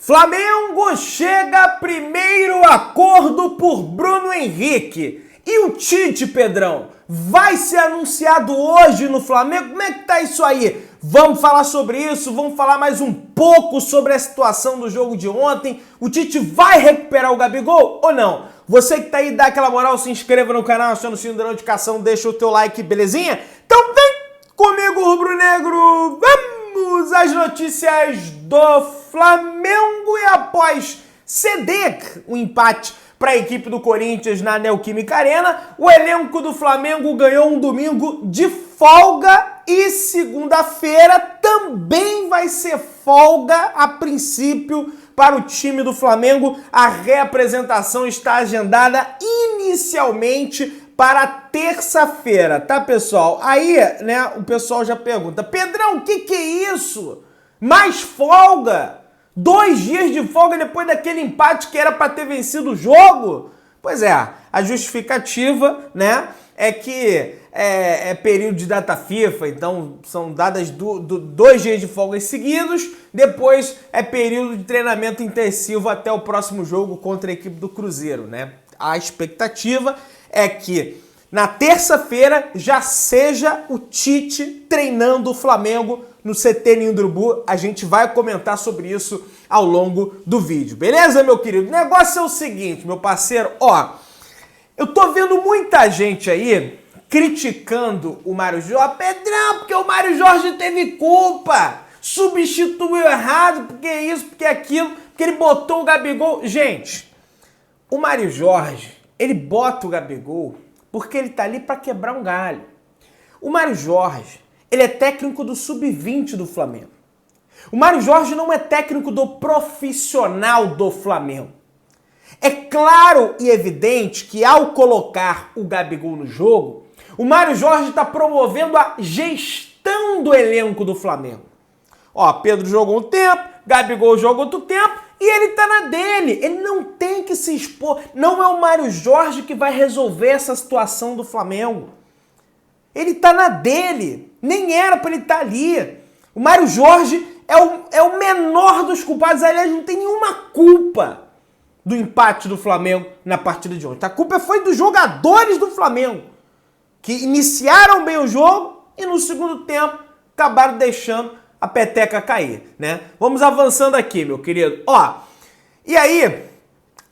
Flamengo chega a primeiro acordo por Bruno Henrique. E o Tite, Pedrão, vai ser anunciado hoje no Flamengo? Como é que tá isso aí? Vamos falar sobre isso, vamos falar mais um pouco sobre a situação do jogo de ontem. O Tite vai recuperar o Gabigol ou não? Você que tá aí, dá aquela moral, se inscreva no canal, aciona o sininho da notificação, deixa o teu like, belezinha? Então vem comigo, rubro-negro, vamos às notícias do Flamengo. E após ceder o empate para a equipe do Corinthians na Neoquímica Arena, o elenco do Flamengo ganhou um domingo de folga e segunda-feira também vai ser folga a princípio para o time do Flamengo. A reapresentação está agendada inicialmente para terça-feira, tá, pessoal? Aí, né, o pessoal já pergunta: Pedrão, o que é isso? Mais folga? 2 dias de folga depois daquele empate que era para ter vencido o jogo? Pois é, a justificativa, né, é que é período de data FIFA, então são dadas 2 dias de folga seguidos, depois é período de treinamento intensivo até o próximo jogo contra a equipe do Cruzeiro, né? A expectativa é que na terça-feira já seja o Tite treinando o Flamengo no CT Ninho do Urubu. A gente vai comentar sobre isso ao longo do vídeo, beleza, meu querido? O negócio é o seguinte, meu parceiro, ó, eu tô vendo muita gente aí criticando o Mário Jorge. Pedrão, porque o Mário Jorge teve culpa, substituiu errado, porque isso, porque aquilo, porque ele botou o Gabigol. Gente, o Mário Jorge, ele bota o Gabigol porque ele tá ali para quebrar um galho. O Mário Jorge, ele é técnico do sub-20 do Flamengo. O Mário Jorge não é técnico do profissional do Flamengo. É claro e evidente que ao colocar o Gabigol no jogo, o Mário Jorge está promovendo a gestão do elenco do Flamengo. Ó, Pedro jogou um tempo, Gabigol jogou outro tempo, e ele tá na dele. Ele não tem que se expor. Não é o Mário Jorge que vai resolver essa situação do Flamengo. Ele tá na dele. Nem era pra ele estar ali. O Mário Jorge é o menor dos culpados. Aliás, não tem nenhuma culpa do empate do Flamengo na partida de ontem. A culpa foi dos jogadores do Flamengo, que iniciaram bem o jogo e no segundo tempo acabaram deixando a peteca cair, né? Vamos avançando aqui, meu querido. Ó, e aí,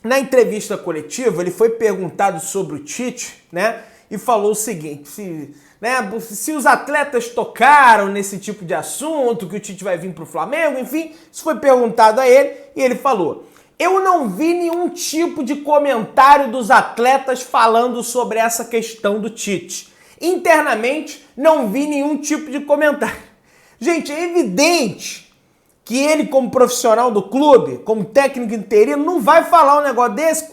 na entrevista coletiva, ele foi perguntado sobre o Tite, né? E falou o seguinte: se os atletas tocaram nesse tipo de assunto, que o Tite vai vir pro Flamengo, enfim, isso foi perguntado a ele e ele falou: eu não vi nenhum tipo de comentário dos atletas falando sobre essa questão do Tite. Internamente, não vi nenhum tipo de comentário. Gente, é evidente que ele, como profissional do clube, como técnico interino, não vai falar um negócio desse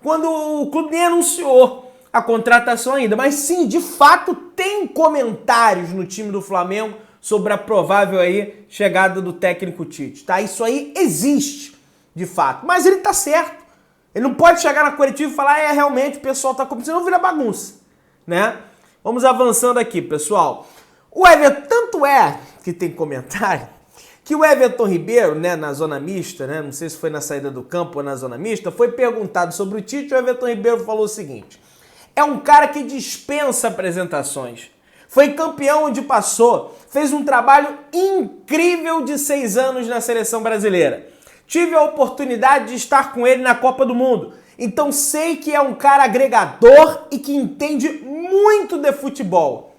quando o clube nem anunciou a contratação ainda. Mas sim, de fato, tem comentários no time do Flamengo sobre a provável aí chegada do técnico Tite, tá? Isso aí existe, de fato. Mas ele tá certo. Ele não pode chegar na coletiva e falar: realmente o pessoal tá começando, senão vira bagunça, né? Vamos avançando aqui, pessoal. O Everton, tanto é que tem comentário, que o Everton Ribeiro, né, na zona mista, né, não sei se foi na saída do campo ou na zona mista, foi perguntado sobre o Tite. O Everton Ribeiro falou o seguinte: é um cara que dispensa apresentações, foi campeão onde passou, fez um trabalho incrível de 6 anos na seleção brasileira. Tive a oportunidade de estar com ele na Copa do Mundo, então sei que é um cara agregador e que entende muito de futebol.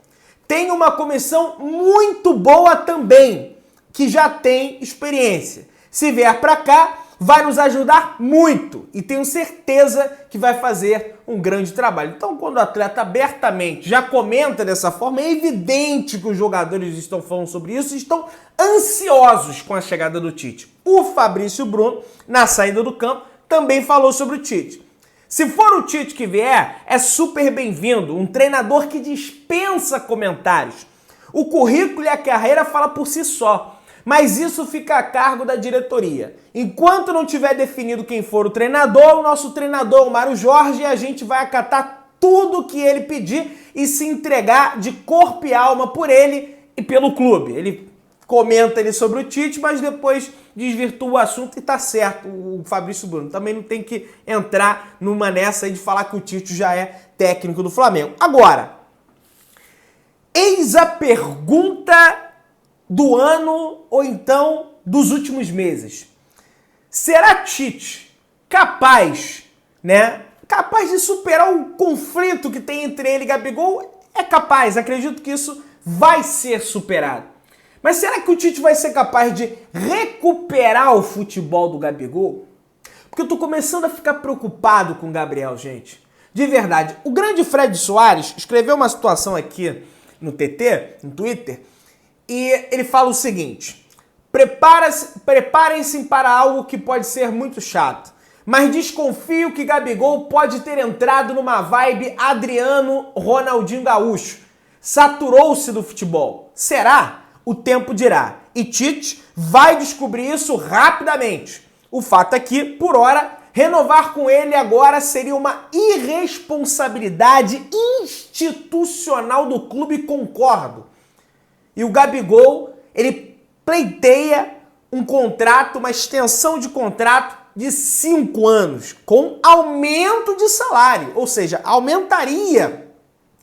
Tem uma comissão muito boa também, que já tem experiência. Se vier para cá, vai nos ajudar muito e tenho certeza que vai fazer um grande trabalho. Então, quando o atleta abertamente já comenta dessa forma, é evidente que os jogadores estão falando sobre isso e estão ansiosos com a chegada do Tite. O Fabrício Bruno, na saída do campo, também falou sobre o Tite. Se for o Tite que vier, é super bem-vindo, um treinador que dispensa comentários. O currículo e a carreira falam por si só, mas isso fica a cargo da diretoria. Enquanto não tiver definido quem for o treinador, o nosso treinador, o Mário Jorge, e a gente vai acatar tudo que ele pedir e se entregar de corpo e alma por ele e pelo clube. Ele comenta ali sobre o Tite, mas depois desvirtua o assunto e tá certo o Fabrício Bruno. Também não tem que entrar numa nessa aí de falar que o Tite já é técnico do Flamengo. Agora, eis a pergunta do ano ou então dos últimos meses. Será Tite capaz, capaz de superar o conflito que tem entre ele e Gabigol? É capaz, acredito que isso vai ser superado. Mas será que o Tite vai ser capaz de recuperar o futebol do Gabigol? Porque eu tô começando a ficar preocupado com o Gabriel, gente. De verdade. O grande Fred Soares escreveu uma situação aqui no TT, no Twitter, e ele fala o seguinte: preparem-se para algo que pode ser muito chato, mas desconfio que Gabigol pode ter entrado numa vibe Adriano Ronaldinho Gaúcho. Saturou-se do futebol. Será? O tempo dirá. E Tite vai descobrir isso rapidamente. O fato é que, por hora, renovar com ele agora seria uma irresponsabilidade institucional do clube, concordo. E o Gabigol, ele pleiteia um contrato, uma extensão de contrato de 5 anos, com aumento de salário. Ou seja, aumentaria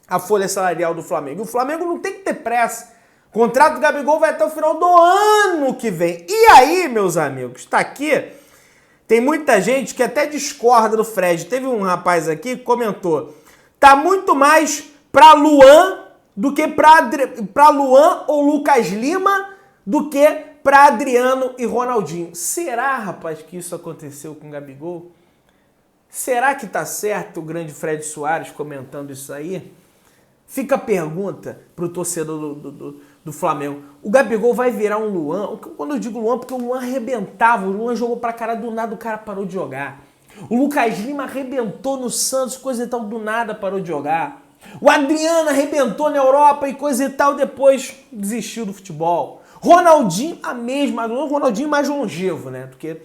a folha salarial do Flamengo. E o Flamengo não tem que ter pressa. O contrato do Gabigol vai até o final do ano que vem. E aí, meus amigos, tá aqui, tem muita gente que até discorda do Fred. Teve um rapaz aqui que comentou: tá muito mais pra Luan do que pra Luan ou Lucas Lima do que pra Adriano e Ronaldinho. Será, rapaz, que isso aconteceu com o Gabigol? Será que tá certo o grande Fred Soares comentando isso aí? Fica a pergunta pro torcedor do Flamengo. O Gabigol vai virar um Luan? Quando eu digo Luan, porque o Luan arrebentava. O Luan jogou pra cara, do nada o cara parou de jogar. O Lucas Lima arrebentou no Santos, coisa e tal, do nada parou de jogar. O Adriano arrebentou na Europa e coisa e tal, depois desistiu do futebol. Ronaldinho, a mesma. O Ronaldinho mais longevo, do que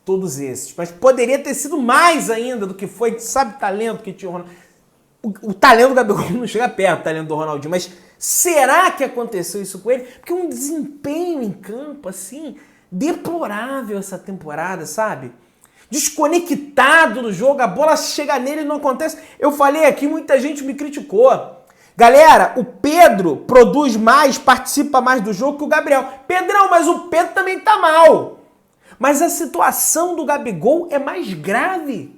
todos esses. Mas poderia ter sido mais ainda do que foi. Sabe o talento que tinha o Ronaldinho? O talento do Gabigol não chega perto do talento do Ronaldinho, mas será que aconteceu isso com ele? Porque um desempenho em campo, assim, deplorável essa temporada, sabe? Desconectado do jogo, a bola chega nele e não acontece. Eu falei aqui, muita gente me criticou. Galera, o Pedro produz mais, participa mais do jogo que o Gabriel. Pedrão, mas o Pedro também tá mal. Mas a situação do Gabigol é mais grave.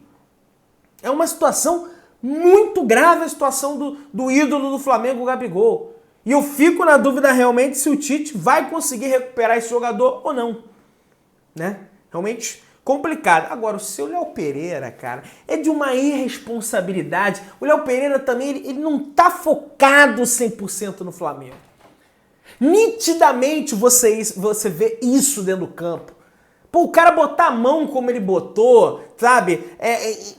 É uma situação muito grave, a situação do ídolo do Flamengo, o Gabigol. E eu fico na dúvida realmente se o Tite vai conseguir recuperar esse jogador ou não. Realmente complicado. Agora, o seu Léo Pereira, cara, é de uma irresponsabilidade. O Léo Pereira também, ele não tá focado 100% no Flamengo. Nitidamente você vê isso dentro do campo. Pô, o cara botar a mão como ele botou, sabe?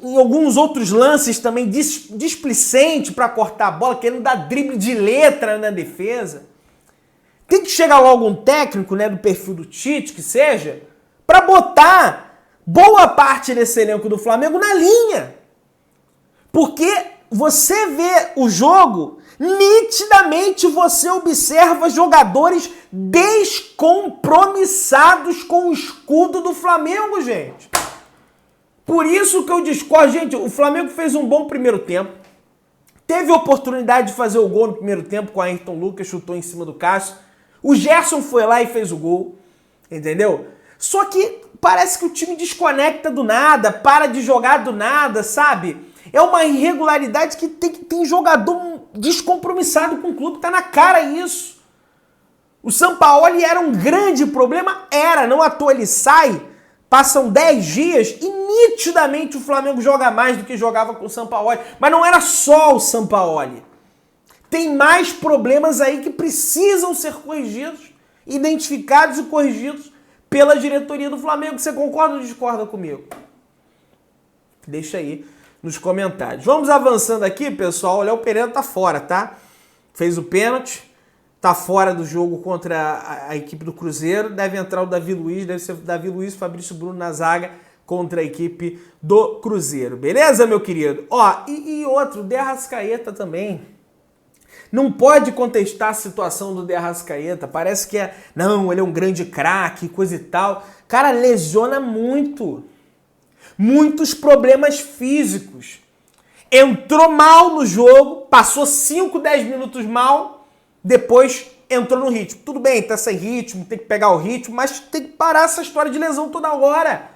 Em alguns outros lances também displicente pra cortar a bola, querendo dar drible de letra na defesa. Tem que chegar logo um técnico, do perfil do Tite, que seja, pra botar boa parte desse elenco do Flamengo na linha. Porque você vê o jogo, nitidamente você observa jogadores descompromissados com o escudo do Flamengo, gente. Por isso que eu discordo. Gente, o Flamengo fez um bom primeiro tempo. Teve oportunidade de fazer o gol no primeiro tempo com o Ayrton Lucas, chutou em cima do Cássio. O Gerson foi lá e fez o gol, entendeu? Só que parece que o time desconecta do nada, para de jogar do nada, sabe? É uma irregularidade que tem jogador descompromissado com o clube, tá na cara isso. O Sampaoli era um grande problema, não à toa ele sai, passam 10 dias e nitidamente o Flamengo joga mais do que jogava com o Sampaoli. Mas não era só o Sampaoli. Tem mais problemas aí que precisam ser corrigidos, identificados e corrigidos pela diretoria do Flamengo. Você concorda ou discorda comigo? Deixa aí nos comentários. Vamos avançando aqui, pessoal. O Léo Pereira tá fora, tá? Fez o pênalti, tá fora do jogo contra a equipe do Cruzeiro. Deve entrar o Davi Luiz, deve ser o Davi Luiz e Fabrício Bruno na zaga contra a equipe do Cruzeiro. Beleza, meu querido? Ó, e outro, o De Arrascaeta também. Não pode contestar a situação do De Arrascaeta. Parece que não, ele é um grande craque, coisa e tal. Cara, lesiona muito. Muitos problemas físicos. Entrou mal no jogo, passou 5, 10 minutos mal, depois entrou no ritmo. Tudo bem, tá sem ritmo, tem que pegar o ritmo, mas tem que parar essa história de lesão toda hora.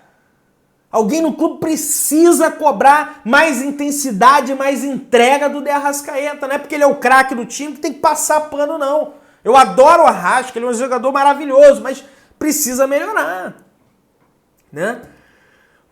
Alguém no clube precisa cobrar mais intensidade, mais entrega do De Arrascaeta. Não é porque ele é o craque do time que tem que passar pano, não. Eu adoro o Arrasca, ele é um jogador maravilhoso, mas precisa melhorar, né?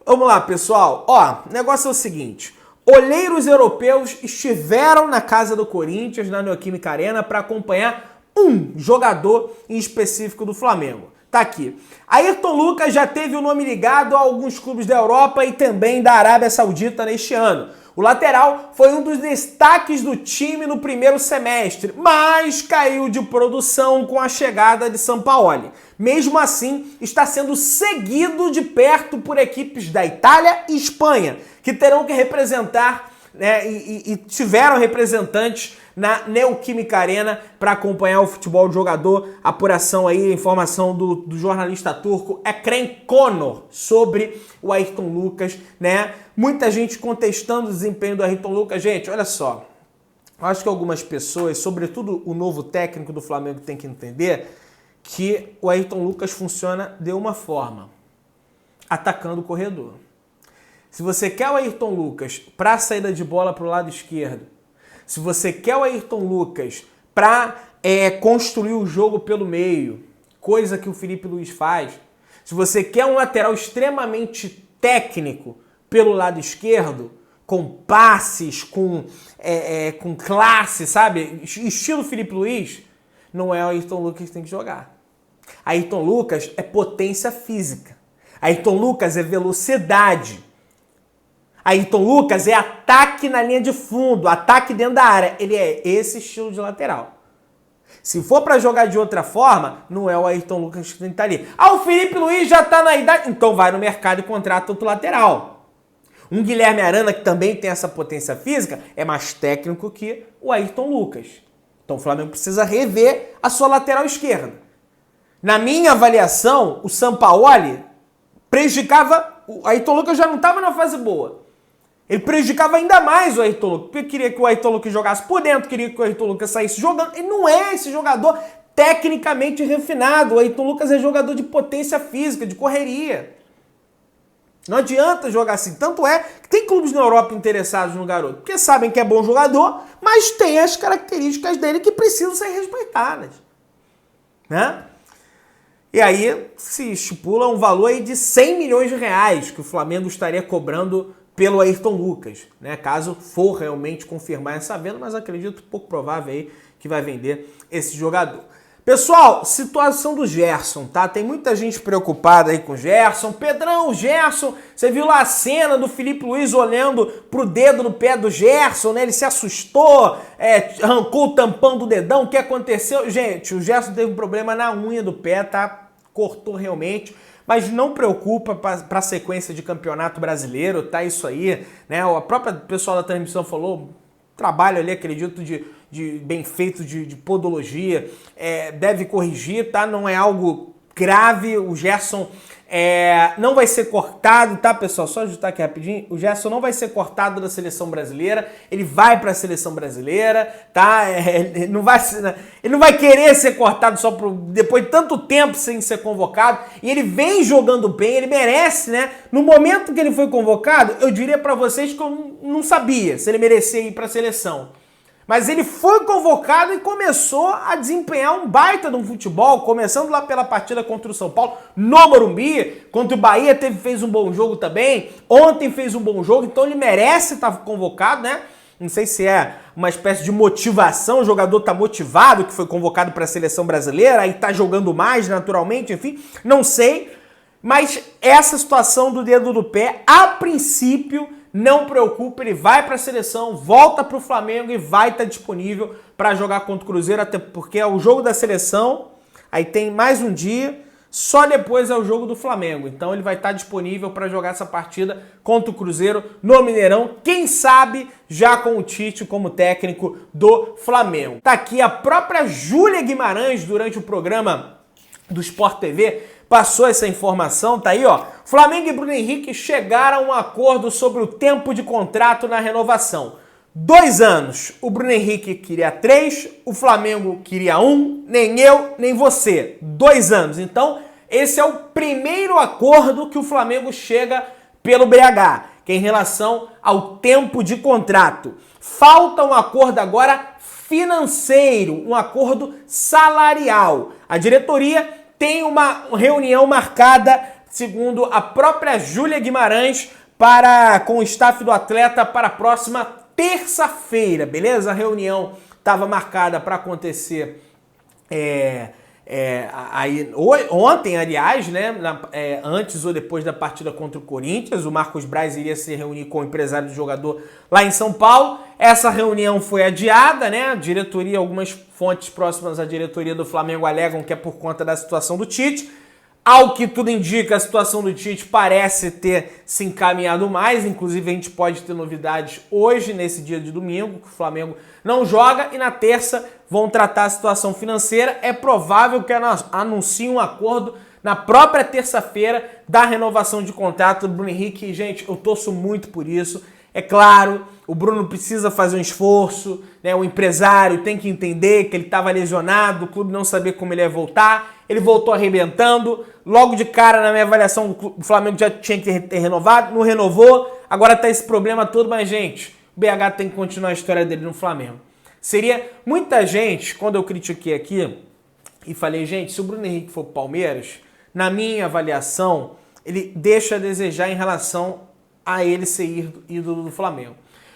Vamos lá, pessoal. Ó, o negócio é o seguinte. Olheiros europeus estiveram na casa do Corinthians, na Neoquímica Arena, para acompanhar um jogador em específico do Flamengo. Tá aqui. Ayrton Lucas já teve o nome ligado a alguns clubes da Europa e também da Arábia Saudita neste ano. O lateral foi um dos destaques do time no primeiro semestre, mas caiu de produção com a chegada de Sampaoli. Mesmo assim, está sendo seguido de perto por equipes da Itália e Espanha, que terão que representar, né, e tiveram representantes na Neoquímica Arena para acompanhar o futebol do jogador. Apuração aí, informação do jornalista turco Ekrem Conor sobre o Ayrton Lucas, né? Muita gente contestando o desempenho do Ayrton Lucas. Gente, olha só, eu acho que algumas pessoas, sobretudo o novo técnico do Flamengo, tem que entender que o Ayrton Lucas funciona de uma forma, atacando o corredor. Se você quer o Ayrton Lucas para a saída de bola para o lado esquerdo, se você quer o Ayrton Lucas para construir o jogo pelo meio, coisa que o Filipe Luís faz, se você quer um lateral extremamente técnico pelo lado esquerdo, com passes, com classe, sabe? Estilo Filipe Luís, não é o Ayrton Lucas que tem que jogar. Ayrton Lucas é potência física. Ayrton Lucas é velocidade. Ayrton Lucas é ataque na linha de fundo, ataque dentro da área. Ele é esse estilo de lateral. Se for para jogar de outra forma, não é o Ayrton Lucas que tem que estar ali. Ah, o Filipe Luís já está na idade. Então vai no mercado e contrata outro lateral. Um Guilherme Arana, que também tem essa potência física, é mais técnico que o Ayrton Lucas. Então o Flamengo precisa rever a sua lateral esquerda. Na minha avaliação, o Sampaoli prejudicava... O Ayrton Lucas já não estava na fase boa. Ele prejudicava ainda mais o Ayrton Lucas, porque queria que o Ayrton Lucas jogasse por dentro, queria que o Ayrton Lucas saísse jogando. Ele não é esse jogador tecnicamente refinado. O Ayrton Lucas é jogador de potência física, de correria. Não adianta jogar assim. Tanto é que tem clubes na Europa interessados no garoto, porque sabem que é bom jogador, mas tem as características dele que precisam ser respeitadas, né? E aí se estipula um valor aí de 100 milhões de reais que o Flamengo estaria cobrando pelo Ayrton Lucas, né? Caso for realmente confirmar essa venda, mas acredito pouco provável aí que vai vender esse jogador. Pessoal, situação do Gerson, tá? Tem muita gente preocupada aí com o Gerson. Pedrão, o Gerson, você viu lá a cena do Filipe Luís olhando pro dedo no pé do Gerson, né? Ele se assustou, arrancou o tampão do dedão, o que aconteceu? Gente, o Gerson teve um problema na unha do pé, tá? Cortou realmente. Mas não preocupa para a sequência de campeonato brasileiro, tá isso aí, né? A própria pessoal da transmissão falou, trabalho ali, acredito, de bem feito de podologia, deve corrigir, tá? Não é algo grave, o Gerson não vai ser cortado, tá, pessoal? Só ajustar aqui rapidinho, o Gerson não vai ser cortado da seleção brasileira, ele vai para a seleção brasileira, tá? Ele não vai querer ser cortado só depois de tanto tempo sem ser convocado, e ele vem jogando bem, ele merece, né? No momento que ele foi convocado, eu diria para vocês que eu não sabia se ele merecia ir para a seleção. Mas ele foi convocado e começou a desempenhar um baita de um futebol, começando lá pela partida contra o São Paulo, no Morumbi, contra o Bahia fez um bom jogo também, ontem fez um bom jogo, então ele merece estar convocado, né? Não sei se é uma espécie de motivação, o jogador está motivado, que foi convocado para a seleção brasileira, aí está jogando mais naturalmente, enfim, não sei. Mas essa situação do dedo do pé, a princípio, não preocupa, ele vai para a seleção, volta para o Flamengo e vai estar disponível para jogar contra o Cruzeiro, até porque é o jogo da seleção, aí tem mais um dia, só depois é o jogo do Flamengo. Então ele vai estar disponível para jogar essa partida contra o Cruzeiro no Mineirão. Quem sabe já com o Tite como técnico do Flamengo. Tá aqui a própria Júlia Guimarães durante o programa do Sport TV. Passou essa informação, tá aí, ó. Flamengo e Bruno Henrique chegaram a um acordo sobre o tempo de contrato na renovação. 2 anos. O Bruno Henrique queria 3, o Flamengo queria 1, nem eu, nem você. 2 anos. Então, esse é o primeiro acordo que o Flamengo chega pelo BH, que é em relação ao tempo de contrato. Falta um acordo agora financeiro, um acordo salarial. A diretoria tem uma reunião marcada, segundo a própria Júlia Guimarães, com o staff do atleta para a próxima terça-feira, beleza? A reunião estava marcada para acontecer ontem, aliás, né? Antes ou depois da partida contra o Corinthians. O Marcos Braz iria se reunir com o empresário do jogador lá em São Paulo. Essa reunião foi adiada, né? A diretoria, algumas fontes próximas à diretoria do Flamengo alegam que é por conta da situação do Tite. Ao que tudo indica, a situação do Tite parece ter se encaminhado mais. Inclusive, a gente pode ter novidades hoje, nesse dia de domingo, que o Flamengo não joga. E na terça vão tratar a situação financeira. É provável que anunciem um acordo na própria terça-feira da renovação de contrato do Bruno Henrique. E, gente, eu torço muito por isso. É claro, o Bruno precisa fazer um esforço, né? O empresário tem que entender que ele estava lesionado, o clube não sabia como ele ia voltar, ele voltou arrebentando, logo de cara na minha avaliação o Flamengo já tinha que ter renovado, não renovou, agora tá esse problema todo, mas gente, o BH tem que continuar a história dele no Flamengo. Seria muita gente, quando eu critiquei aqui e falei, gente, se o Bruno Henrique for pro Palmeiras, na minha avaliação, ele deixa a desejar em relação a ele ser ídolo do Flamengo.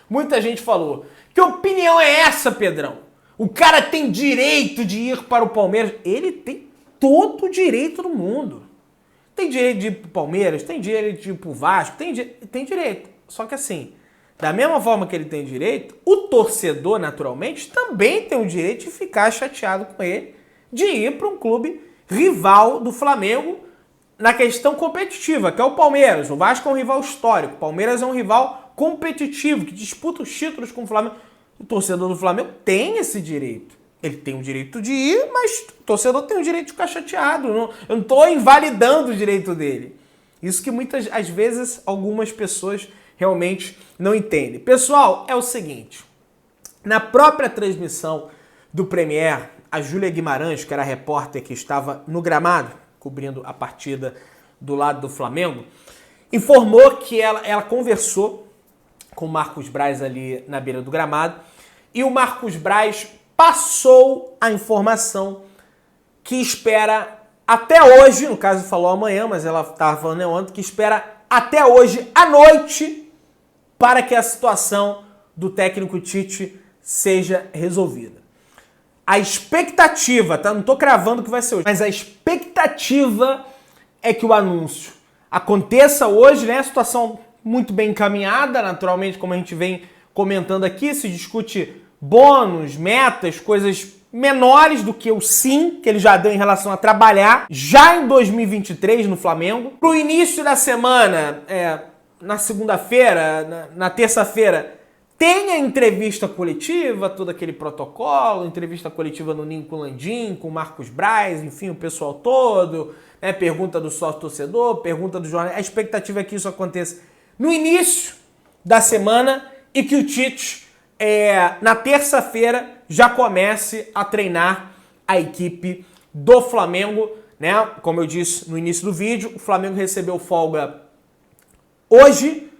Muita gente falou, que opinião é essa, Pedrão? O cara tem direito de ir para o Palmeiras. Ele tem todo o direito do mundo. Tem direito de ir para o Palmeiras, tem direito de ir para o Vasco, tem direito. Só que assim, da mesma forma que ele tem direito, o torcedor, naturalmente, também tem o direito de ficar chateado com ele, de ir para um clube rival do Flamengo, na questão competitiva, que é o Palmeiras. O Vasco é um rival histórico. O Palmeiras é um rival competitivo, que disputa os títulos com o Flamengo. O torcedor do Flamengo tem esse direito. Ele tem o direito de ir, mas o torcedor tem o direito de ficar chateado. Eu não estou invalidando o direito dele. Isso que muitas, às vezes, algumas pessoas realmente não entendem. Pessoal, é o seguinte. Na própria transmissão do Premier, a Júlia Guimarães, que era a repórter que estava no gramado, cobrindo a partida do lado do Flamengo, informou que ela conversou com o Marcos Braz ali na beira do gramado e o Marcos Braz passou a informação que espera até hoje, no caso falou amanhã, mas ela estava falando ontem, que espera até hoje à noite para que a situação do técnico Tite seja resolvida. A expectativa, tá? Não tô cravando que vai ser hoje, mas a expectativa é que o anúncio aconteça hoje, né? A situação muito bem encaminhada, naturalmente, como a gente vem comentando aqui, se discute bônus, metas, coisas menores do que o sim que ele já deu em relação a trabalhar já em 2023 no Flamengo. Pro início da semana, na segunda-feira, na terça-feira, tem a entrevista coletiva, todo aquele protocolo, entrevista coletiva no Ninho com o Landim, com o Marcos Braz, enfim, o pessoal todo, né? Pergunta do sócio-torcedor, pergunta do jornal. A expectativa é que isso aconteça no início da semana e que o Tite, na terça-feira, já comece a treinar a equipe do Flamengo, né? Como eu disse no início do vídeo, o Flamengo recebeu folga hoje,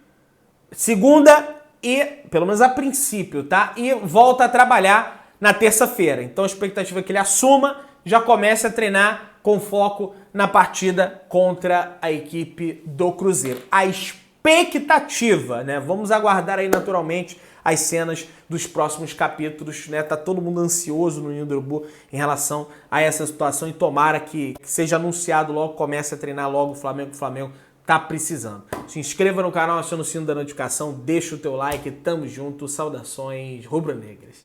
segunda e, pelo menos a princípio, tá? E volta a trabalhar na terça-feira. Então a expectativa é que ele assuma, já comece a treinar com foco na partida contra a equipe do Cruzeiro. A expectativa, né? Vamos aguardar aí naturalmente as cenas dos próximos capítulos, né? Tá todo mundo ansioso no Ninho do Urubu em relação a essa situação e tomara que seja anunciado logo, comece a treinar logo o Flamengo tá precisando. Se inscreva no canal, aciona o sino da notificação, deixa o teu like, tamo junto, saudações rubro-negras.